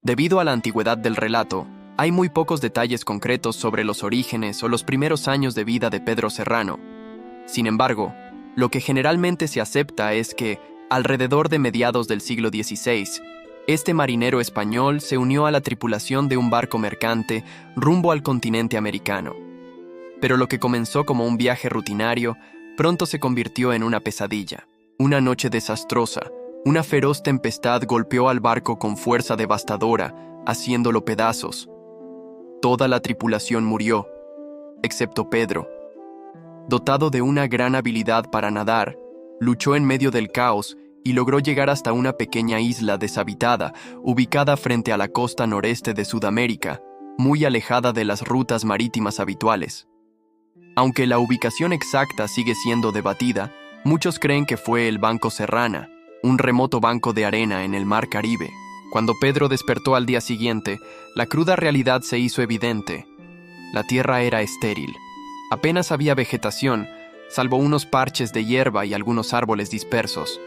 Debido a la antigüedad del relato, hay muy pocos detalles concretos sobre los orígenes o los primeros años de vida de Pedro Serrano. Sin embargo, lo que generalmente se acepta es que, alrededor de mediados del siglo XVI, este marinero español se unió a la tripulación de un barco mercante rumbo al continente americano. Pero lo que comenzó como un viaje rutinario, pronto se convirtió en una pesadilla. Una noche desastrosa, una feroz tempestad golpeó al barco con fuerza devastadora, haciéndolo pedazos. Toda la tripulación murió, excepto Pedro. Dotado de una gran habilidad para nadar, luchó en medio del caos y logró llegar hasta una pequeña isla deshabitada, ubicada frente a la costa noreste de Sudamérica, muy alejada de las rutas marítimas habituales. Aunque la ubicación exacta sigue siendo debatida, muchos creen que fue el Banco Serrana, un remoto banco de arena en el Mar Caribe. Cuando Pedro despertó al día siguiente, la cruda realidad se hizo evidente. La tierra era estéril. Apenas había vegetación, salvo unos parches de hierba y algunos árboles dispersos.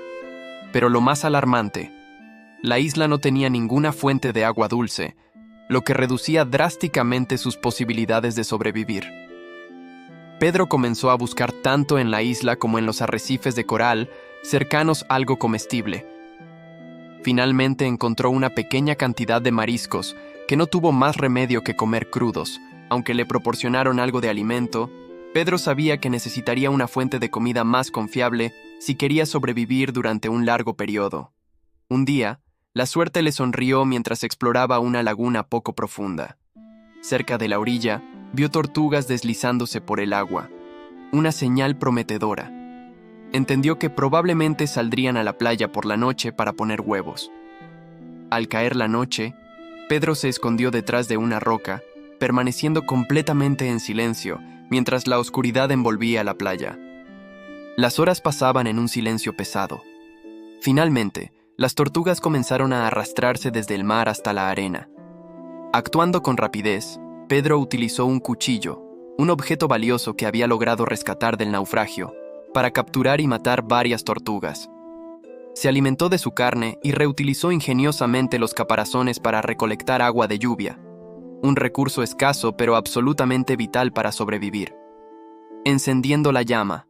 Pero lo más alarmante, la isla no tenía ninguna fuente de agua dulce, lo que reducía drásticamente sus posibilidades de sobrevivir. Pedro comenzó a buscar tanto en la isla como en los arrecifes de coral cercanos a algo comestible. Finalmente encontró una pequeña cantidad de mariscos que no tuvo más remedio que comer crudos. Aunque le proporcionaron algo de alimento, Pedro sabía que necesitaría una fuente de comida más confiable si quería sobrevivir durante un largo periodo. Un día, la suerte le sonrió mientras exploraba una laguna poco profunda. Cerca de la orilla, vio tortugas deslizándose por el agua, una señal prometedora. Entendió que probablemente saldrían a la playa por la noche para poner huevos. Al caer la noche, Pedro se escondió detrás de una roca, permaneciendo completamente en silencio mientras la oscuridad envolvía la playa. Las horas pasaban en un silencio pesado. Finalmente, las tortugas comenzaron a arrastrarse desde el mar hasta la arena. Actuando con rapidez, Pedro utilizó un cuchillo, un objeto valioso que había logrado rescatar del naufragio, para capturar y matar varias tortugas. Se alimentó de su carne y reutilizó ingeniosamente los caparazones para recolectar agua de lluvia, un recurso escaso pero absolutamente vital para sobrevivir. Encendiendo la llama,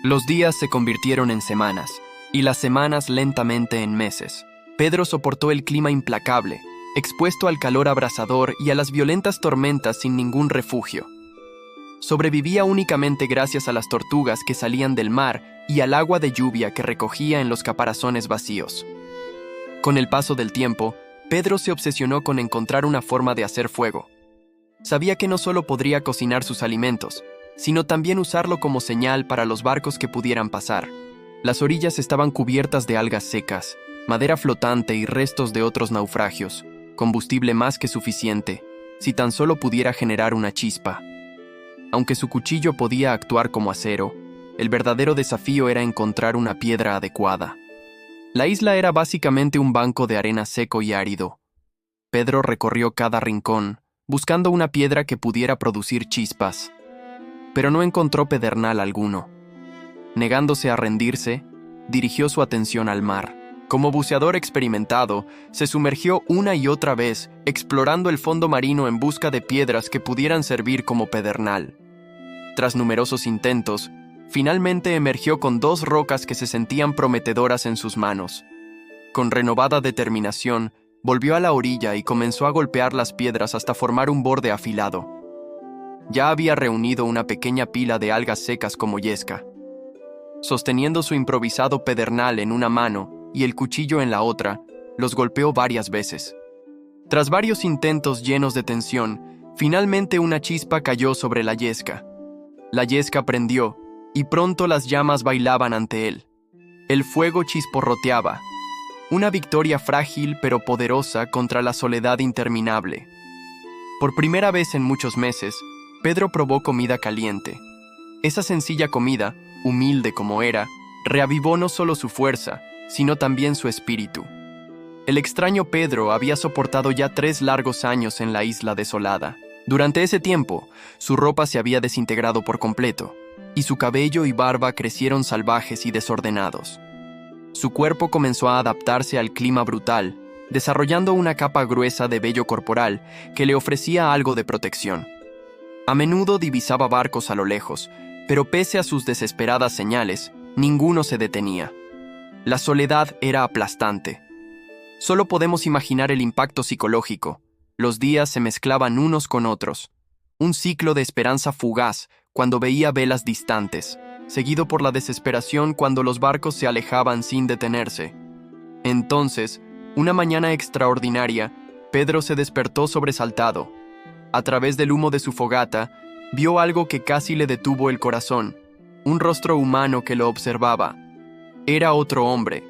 los días se convirtieron en semanas, y las semanas lentamente en meses. Pedro soportó el clima implacable, expuesto al calor abrasador y a las violentas tormentas sin ningún refugio. Sobrevivía únicamente gracias a las tortugas que salían del mar y al agua de lluvia que recogía en los caparazones vacíos. Con el paso del tiempo, Pedro se obsesionó con encontrar una forma de hacer fuego. Sabía que no solo podría cocinar sus alimentos, sino también usarlo como señal para los barcos que pudieran pasar. Las orillas estaban cubiertas de algas secas, madera flotante y restos de otros naufragios, combustible más que suficiente, si tan solo pudiera generar una chispa. Aunque su cuchillo podía actuar como acero, el verdadero desafío era encontrar una piedra adecuada. La isla era básicamente un banco de arena seco y árido. Pedro recorrió cada rincón, buscando una piedra que pudiera producir chispas, pero no encontró pedernal alguno. Negándose a rendirse, dirigió su atención al mar. Como buceador experimentado, se sumergió una y otra vez, explorando el fondo marino en busca de piedras que pudieran servir como pedernal. Tras numerosos intentos, finalmente emergió con 2 rocas que se sentían prometedoras en sus manos. Con renovada determinación, volvió a la orilla y comenzó a golpear las piedras hasta formar un borde afilado. Ya había reunido una pequeña pila de algas secas como yesca. Sosteniendo su improvisado pedernal en una mano y el cuchillo en la otra, los golpeó varias veces. Tras varios intentos llenos de tensión, finalmente una chispa cayó sobre la yesca. La yesca prendió, y pronto las llamas bailaban ante él. El fuego chisporroteaba. Una victoria frágil pero poderosa contra la soledad interminable. Por primera vez en muchos meses, Pedro probó comida caliente. Esa sencilla comida, humilde como era, reavivó no solo su fuerza, sino también su espíritu. El extraño Pedro había soportado ya 3 largos años en la isla desolada. Durante ese tiempo, su ropa se había desintegrado por completo, y su cabello y barba crecieron salvajes y desordenados. Su cuerpo comenzó a adaptarse al clima brutal, desarrollando una capa gruesa de vello corporal que le ofrecía algo de protección. A menudo divisaba barcos a lo lejos, pero pese a sus desesperadas señales, ninguno se detenía. La soledad era aplastante. Solo podemos imaginar el impacto psicológico. Los días se mezclaban unos con otros. Un ciclo de esperanza fugaz cuando veía velas distantes, seguido por la desesperación cuando los barcos se alejaban sin detenerse. Entonces, una mañana extraordinaria, Pedro se despertó sobresaltado. A través del humo de su fogata, vio algo que casi le detuvo el corazón, un rostro humano que lo observaba. Era otro hombre.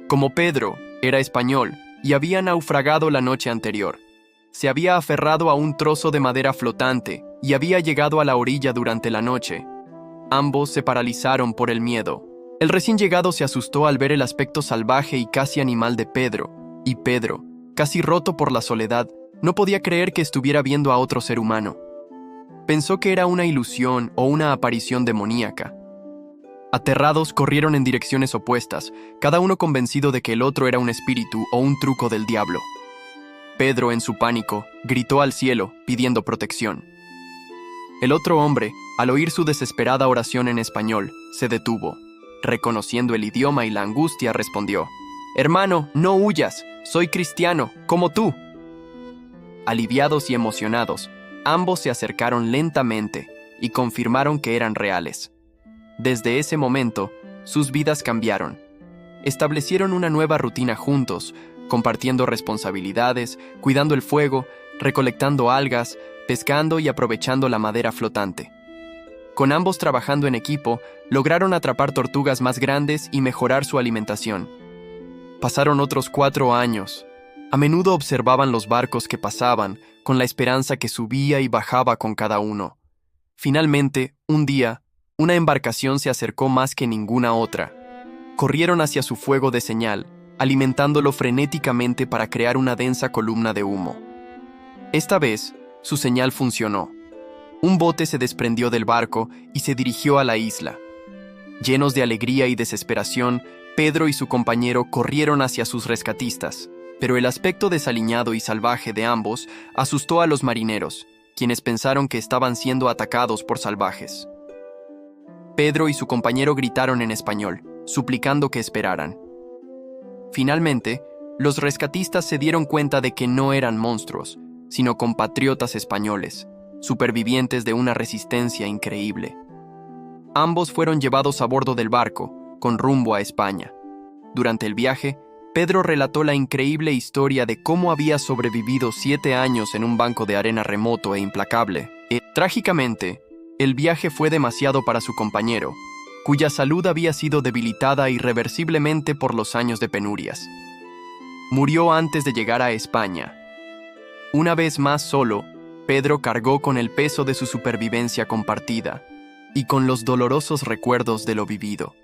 Como Pedro, era español y había naufragado la noche anterior. Se había aferrado a un trozo de madera flotante y había llegado a la orilla durante la noche. Ambos se paralizaron por el miedo. El recién llegado se asustó al ver el aspecto salvaje y casi animal de Pedro, y Pedro, casi roto por la soledad, no podía creer que estuviera viendo a otro ser humano. Pensó que era una ilusión o una aparición demoníaca. Aterrados, corrieron en direcciones opuestas, cada uno convencido de que el otro era un espíritu o un truco del diablo. Pedro, en su pánico, gritó al cielo, pidiendo protección. El otro hombre, al oír su desesperada oración en español, se detuvo. Reconociendo el idioma y la angustia, respondió: «Hermano, no huyas, soy cristiano, como tú». Aliviados y emocionados, ambos se acercaron lentamente y confirmaron que eran reales. Desde ese momento, sus vidas cambiaron. Establecieron una nueva rutina juntos, compartiendo responsabilidades, cuidando el fuego, recolectando algas, pescando y aprovechando la madera flotante. Con ambos trabajando en equipo, lograron atrapar tortugas más grandes y mejorar su alimentación. Pasaron otros 4 años. A menudo observaban los barcos que pasaban, con la esperanza que subía y bajaba con cada uno. Finalmente, un día, una embarcación se acercó más que ninguna otra. Corrieron hacia su fuego de señal, alimentándolo frenéticamente para crear una densa columna de humo. Esta vez, su señal funcionó. Un bote se desprendió del barco y se dirigió a la isla. Llenos de alegría y desesperación, Pedro y su compañero corrieron hacia sus rescatistas, pero el aspecto desaliñado y salvaje de ambos asustó a los marineros, quienes pensaron que estaban siendo atacados por salvajes. Pedro y su compañero gritaron en español, suplicando que esperaran. Finalmente, los rescatistas se dieron cuenta de que no eran monstruos, sino compatriotas españoles, supervivientes de una resistencia increíble. Ambos fueron llevados a bordo del barco, con rumbo a España. Durante el viaje, Pedro relató la increíble historia de cómo había sobrevivido 7 años en un banco de arena remoto e implacable. Trágicamente, el viaje fue demasiado para su compañero, cuya salud había sido debilitada irreversiblemente por los años de penurias. Murió antes de llegar a España. Una vez más solo, Pedro cargó con el peso de su supervivencia compartida y con los dolorosos recuerdos de lo vivido.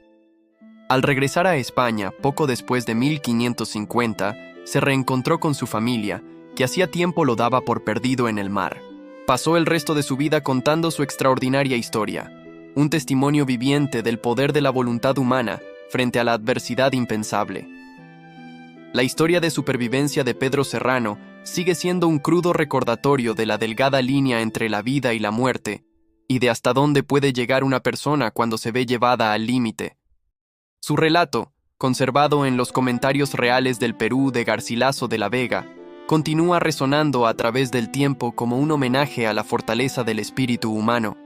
Al regresar a España, poco después de 1550, se reencontró con su familia, que hacía tiempo lo daba por perdido en el mar. Pasó el resto de su vida contando su extraordinaria historia, un testimonio viviente del poder de la voluntad humana frente a la adversidad impensable. La historia de supervivencia de Pedro Serrano sigue siendo un crudo recordatorio de la delgada línea entre la vida y la muerte, y de hasta dónde puede llegar una persona cuando se ve llevada al límite. Su relato, conservado en los Comentarios Reales del Perú de Garcilaso de la Vega, continúa resonando a través del tiempo como un homenaje a la fortaleza del espíritu humano.